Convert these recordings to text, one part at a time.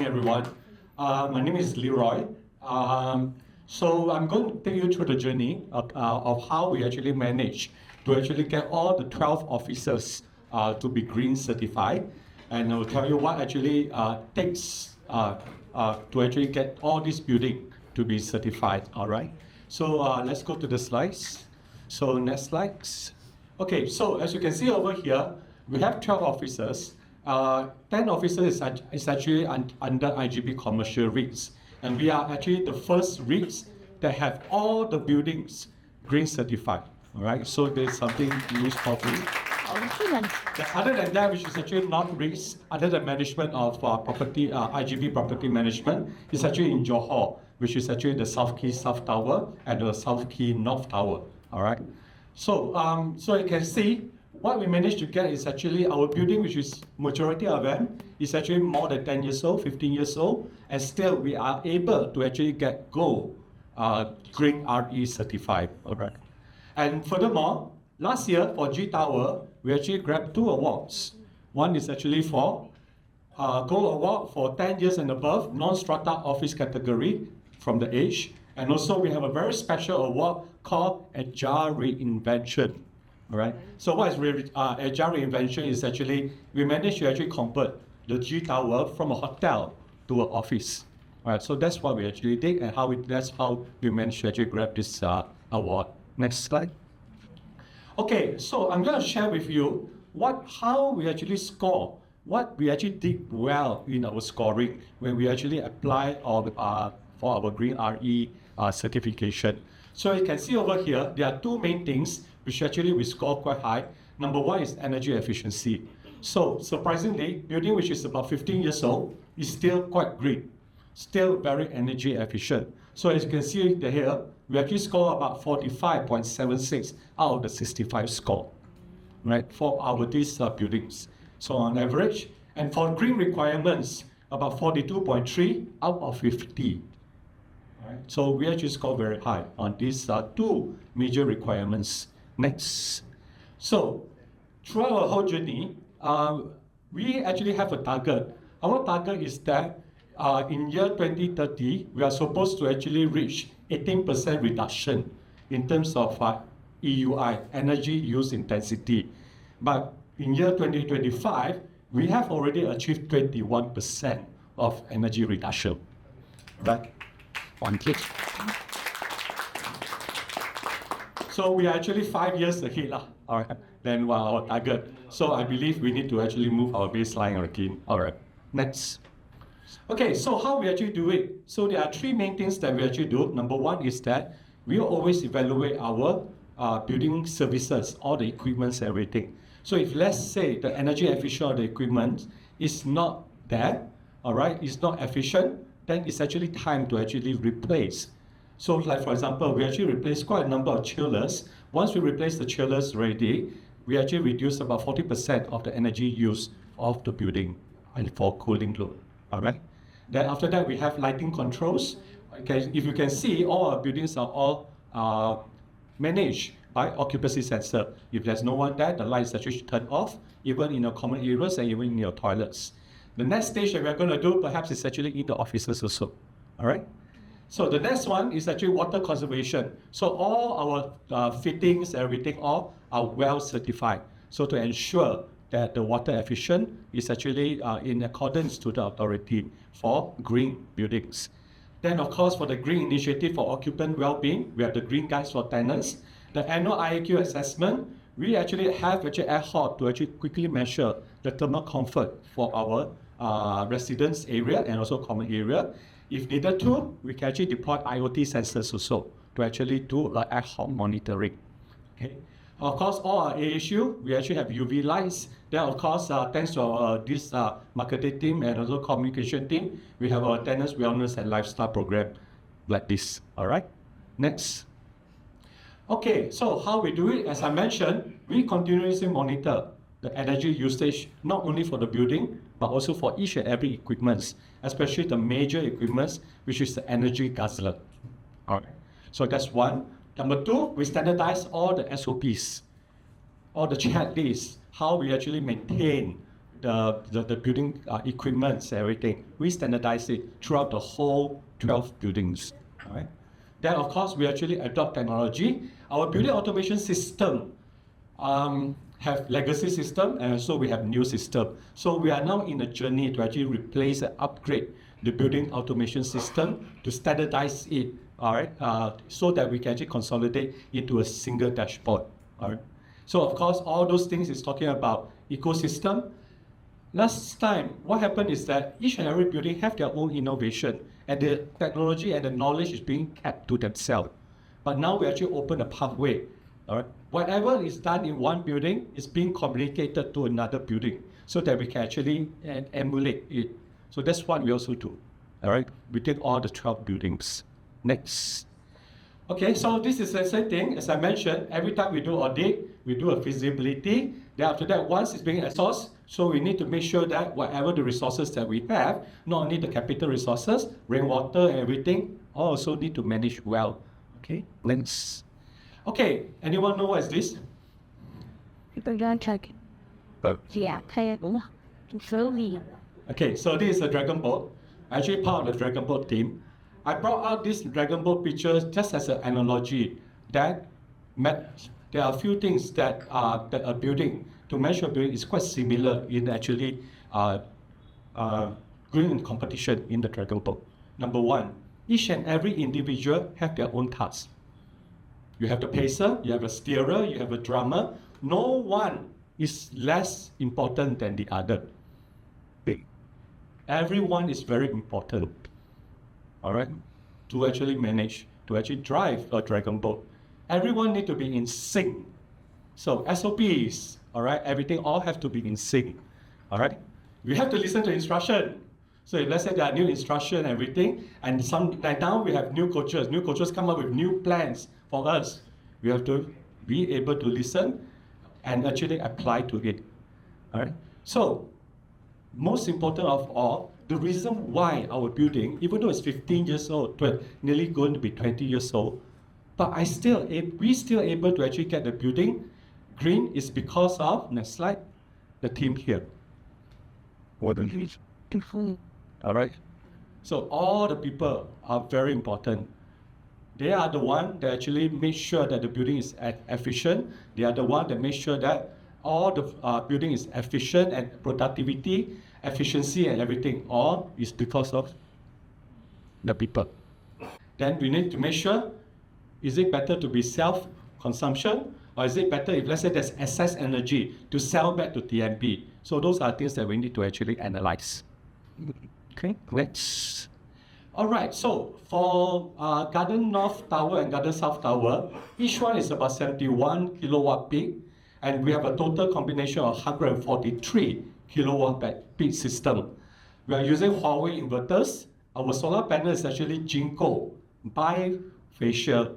everyone. My name is Leroy. So I'm going to take you through the journey of how we actually manage to actually get all the 12 officers to be green certified. And I will tell you what actually takes to actually get all this building to be certified, all right? So let's go to the slides. So next slides. Okay, so as you can see over here, we have 12 officers. 10 officers is actually under IGB commercial REITs. And we are actually the first REITs that have all the buildings green certified. All right, so there's something useful. Other than that, which is actually not REITs, under the management of property, IGB property management, is actually in Johor, which is actually the South Key South Tower and the South Key North Tower. All right. So, so you can see what we managed to get is actually our building, which is majority of them, is actually more than 10 years old, 15 years old, and still we are able to actually get gold green RE certified. All right. And furthermore, last year for G Tower, we actually grabbed 2 awards. One is actually for Gold Award for 10 years and above, non-strata office category from the age. And also we have a very special award called Agile Reinvention. All right. So what is Agile Reinvention is actually, we managed to actually convert the G Tower from a hotel to an office. All right. So that's what we actually did, and that's how we managed to actually grab this award. Next slide. Okay, so I'm going to share with you how we actually score, what we actually did well in our scoring when we actually apply for our Green RE certification. So you can see over here, there are 2 main things which actually we score quite high. Number 1 is energy efficiency. So surprisingly, building which is about 15 years old is still quite green, still very energy efficient. So as you can see here, we actually score about 45.76 out of the 65 score, right, for these buildings. So on average, and for green requirements, about 42.3 out of 50. Right? So we actually score very high on these 2 major requirements. Next. So throughout our whole journey, we actually have a target. Our target is that in year 2030, we are supposed to actually reach 18% reduction in terms of EUI, energy use intensity. But in year 2025, we have already achieved 21% of energy reduction. Right? One click. So we are actually 5 years ahead than our target. So I believe we need to actually move our baseline again. All right, next. Okay, so how we actually do it? So there are 3 main things that we actually do. Number 1 is that we always evaluate our building services, all the equipments, everything. So if let's say the energy efficient of the equipment is not there, all right, it's not efficient, then it's actually time to actually replace. So like for example, we actually replaced quite a number of chillers. Once we replace the chillers already, we actually reduce about 40% of the energy use of the building and for cooling load. All right. Then after that, we have lighting controls. Okay, if you can see, all our buildings are all managed by occupancy sensor. If there's no one there, the lights actually turn off, even in your common areas and even in your toilets. The next stage that we're going to do, perhaps, is actually in the offices also. All right. So the next one is actually water conservation. So all our fittings, everything, all are well certified. So to ensure that the water efficient is actually in accordance to the authority for green buildings. Then of course for the green initiative for occupant well-being, we have the green guides for tenants. The annual IAQ assessment, we actually have ad hoc to actually quickly measure the thermal comfort for our residence area and also common area. If needed to, we can actually deploy IoT sensors also to actually do ad hoc monitoring. Okay. Of course, all our ASU, we actually have UV lights. Then, of course, thanks to this marketing team and also communication team, we have our tenants wellness and lifestyle program like this. All right. Next. Okay, so how we do it, as I mentioned, we continuously monitor the energy usage, not only for the building, but also for each and every equipment, especially the major equipment, which is the energy guzzler. All right. So that's one. Number 2, we standardize all the SOPs, all the checklists, how we actually maintain the building equipments, everything. We standardize it throughout the whole 12 buildings. All right. Then, of course, we actually adopt technology. Our building automation system have legacy system, and so we have new system. So we are now in a journey to actually replace and upgrade the building automation system to standardize it, all right, so that we can actually consolidate into a single dashboard. All right. So of course, all those things is talking about ecosystem. Last time, what happened is that each and every building have their own innovation, and the technology and the knowledge is being kept to themselves. But now we actually open a pathway. All right. Whatever is done in one building is being communicated to another building, so that we can actually emulate it. So that's what we also do. All right. We take all the 12 buildings. Next. Okay, so this is the same thing. As I mentioned, every time we do audit, we do a feasibility. Then after that, once it's being exhausted, so we need to make sure that whatever the resources that we have, not only the capital resources, rainwater and everything, also need to manage well. Okay, let's. Okay, anyone know what is this? Yeah, Okay, so this is a dragon boat. Actually part of the dragon boat team. I brought out this dragon boat picture just as an analogy that there are a few things that a building, to measure a building, is quite similar in actually going in competition in the dragon boat. Number one, each and every individual have their own tasks. You have the pacer, you have a steerer, you have a drummer. No one is less important than the other. Everyone is very important. All right, to actually manage, to actually drive a dragon boat. Everyone need to be in sync. So SOPs, all right, everything all have to be in sync. All right, we have to listen to instruction. So if let's say there are new instruction and everything, and like now we have new coaches come up with new plans for us. We have to be able to listen and actually apply to it. All right, so most important of all, the reason why our building, even though it's 15 years old, nearly going to be 20 years old, but we still able to actually get the building green is because of, next slide, the team here. All right. So all the people are very important. They are the one that actually make sure that the building is efficient. They are the one that make sure that all the building is efficient and productivity, efficiency and everything, all is because of the people. Then we need to make sure, is it better to be self-consumption, or is it better if, let's say, there's excess energy to sell back to TMP? So those are things that we need to actually analyze. Okay, let's. All right, so for Garden North Tower and Garden South Tower, each one is about 71 kilowatt peak, and we have a total combination of 143 kilowatt peak system. We are using Huawei inverters. Our solar panel is actually Jinko bifacial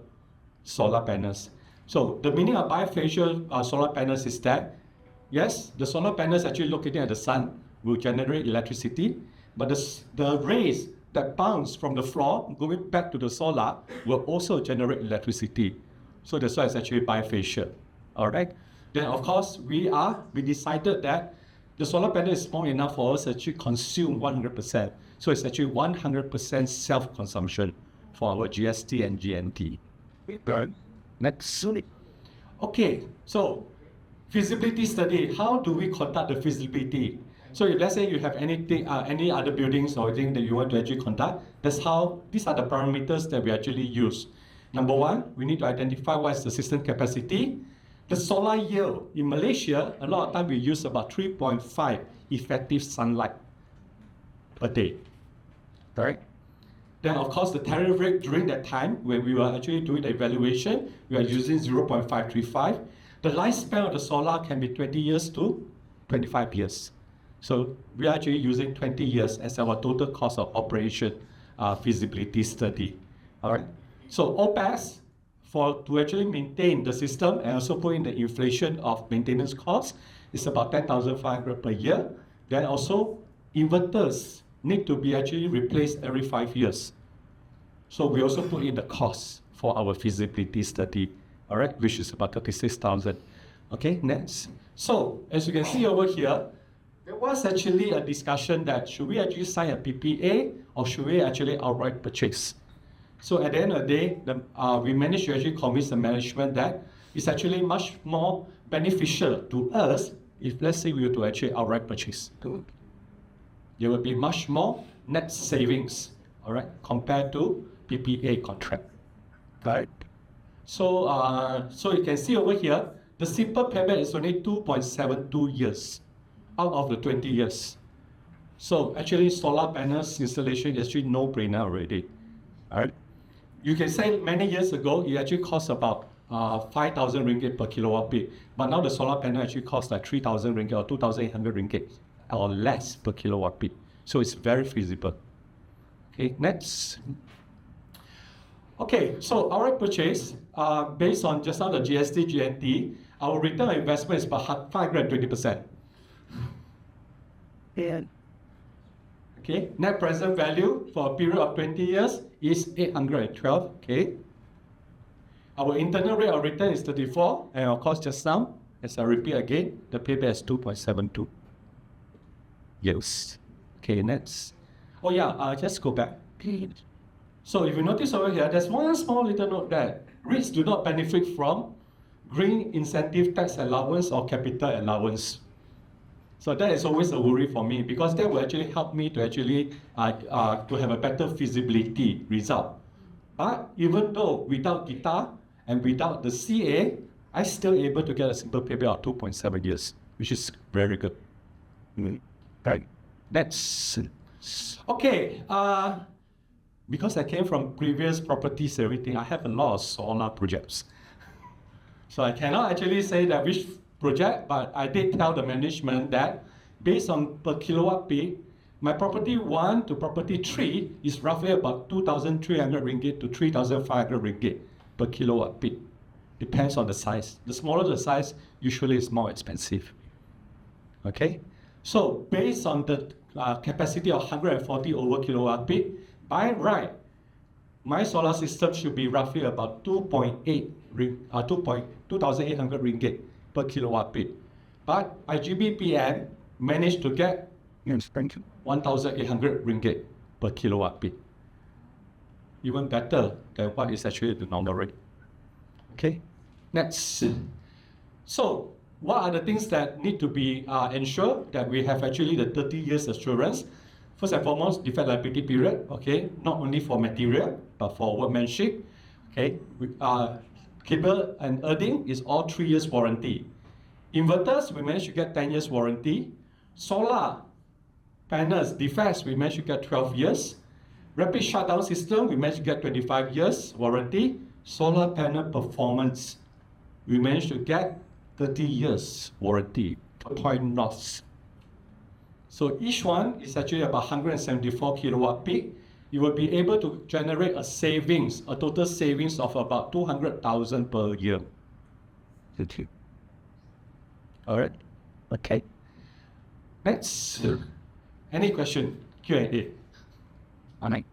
solar panels. So the meaning of bifacial solar panels is that, yes, the solar panels actually located at the sun will generate electricity, but the rays that bounce from the floor going back to the solar will also generate electricity. So that's why it's actually bifacial. All right. Then of course we decided that the solar panel is small enough for us to actually consume 100%. So it's actually 100% self-consumption for our GST and GNT. Next. Okay, so feasibility study. How do we conduct the feasibility? So if let's say you have anything, any other buildings or anything that you want to actually conduct, these are the parameters that we actually use. Number one, we need to identify what is the system capacity. The solar yield. In Malaysia, a lot of time we use about 3.5 effective sunlight per day. Correct? Then of course the tariff rate during that time when we were actually doing the evaluation, we are using 0.535. The lifespan of the solar can be 20 years to 25 years. So we are actually using 20 years as our total cost of operation feasibility study. All right. So OPEX, to actually maintain the system and also put in the inflation of maintenance costs, is about 10,500 per year. Then also inverters need to be actually replaced every 5 years. So we also put in the cost for our feasibility study, all right, which is about 36,000. Okay, next. So as you can see over here, there was actually a discussion that should we actually sign a PPA or should we actually outright purchase? So at the end of the day, we managed to actually convince the management that it's actually much more beneficial to us if, let's say, we were to actually outright purchase. There will be much more net savings, all right, compared to PPA contract. Right. So, so you can see over here, the simple payback is only 2.72 years out of the 20 years. So actually, solar panels installation is actually no-brainer already. All right. You can say many years ago, it actually cost about 5,000 ringgit per kilowatt peak. But now the solar panel actually costs like 3,000 ringgit or 2,800 ringgit or less per kilowatt peak. So it's very feasible. Okay, next. Okay, so our purchase, based on just now the GST, GNT, our return on investment is about 520%. Yeah. Okay, net present value for a period of 20 years is 812. Okay. Our internal rate of return is 34, and of course just now, as I repeat again, the payback is 2.72 years. Okay, next. Oh yeah, just go back. So if you notice over here, there's one small little note that REITs do not benefit from green incentive tax allowance or capital allowance. So that is always a worry for me because that will actually help me to actually to have a better feasibility result. But even though without guitar and without the CA, I'm still able to get a simple payback of 2.7 years, which is very good. Right. That's okay. Because I came from previous properties and everything, I have a lot of solar projects. So I cannot actually say that which project, but I did tell the management that based on per kilowatt peak, my property 1 to property 3 is roughly about 2,300 ringgit to 3,500 ringgit per kilowatt peak. Depends on the size. The smaller the size, usually it's more expensive. Okay? So based on the capacity of 140 over kilowatt peak, by right, my solar system should be roughly about 2,800 ringgit per kilowatt peak. But IGBPM managed to get 1,800 ringgit per kilowatt peak. Even better than what is actually the normal rate. Okay, next. So, what are the things that need to be ensured that we have actually the 30 years assurance? First and foremost, deferred liability period, okay, not only for material, but for workmanship, okay. Cable and earthing is all 3 years warranty. Inverters, we managed to get 10 years warranty. Solar panels, defects, we managed to get 12 years. Rapid shutdown system, we managed to get 25 years warranty. Solar panel performance, we managed to get 30 years warranty, point loss. So each one is actually about 174 kilowatt peak. You will be able to generate a savings, a total savings of about 200,000 per year. All right. Okay. Next. Any question? Q&A. All right.